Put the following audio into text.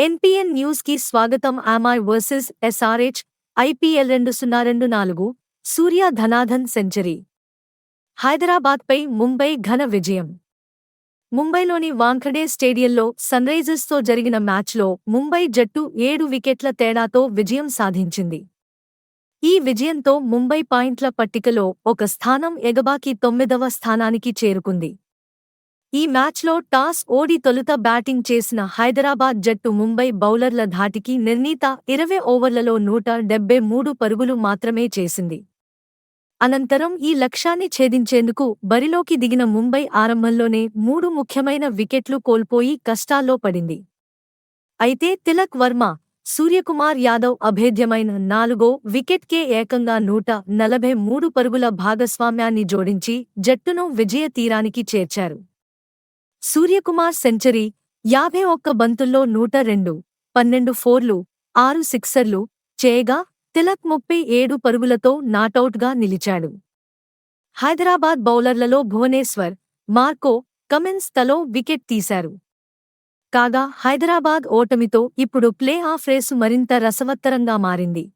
NPN news కి స్వాగతం. MI versus SRH IPL 2024 సూర్య ధనాధన్ century. హైదరాబాద్పై Mumbai ఘన విజయం. ముంబైలోని వాంఖడే స్టేడియంలో సన్రైజర్స్తో జరిగిన మ్యాచ్లో ముంబై జట్టు 7 వికెట్ల తేడాతో విజయం సాధించింది. ఈ విజయంతో ముంబై పాయింట్ల పట్టికలో ఒక స్థానం ఎగబాకి 9వ స్థానానికి చేరుకుంది. ఈ మ్యాచ్లో టాస్ ఓడి తొలుత బ్యాటింగ్ చేసిన హైదరాబాద్ జట్టు ముంబై బౌలర్ల ధాటికి నిర్ణీత 20 ఓవర్లలో 173 పరుగులు మాత్రమే చేసింది. అనంతరం ఈ లక్ష్యాన్ని ఛేదించేందుకు బరిలోకి దిగిన ముంబై ఆరంభంలోనే 3 ముఖ్యమైన వికెట్లు కోల్పోయి కష్టాల్లో పడింది. అయితే తిలక్ వర్మ, సూర్యకుమార్ యాదవ్ అభేద్యమైన 4వ వికెట్కే ఏకంగా 143 పరుగుల భాగస్వామ్యాన్ని జోడించి జట్టును విజయ తీరానికి చేర్చారు. సూర్యకుమార్ సెంచరీ, 51 బంతుల్లో 102, 12 ఫోర్లు, 6 సిక్సర్లు చేయగా తిలక్ 37 పరుగులతో నాటౌట్గా నిలిచాడు. హైదరాబాద్ బౌలర్లలో భువనేశ్వర్, మార్కో, కమిన్స్ తలో వికెట్ తీశారు. కాగా హైదరాబాద్ ఓటమితో ఇప్పుడు ప్లే ఆఫ్ రేసు మరింత రసవత్తరంగా మారింది.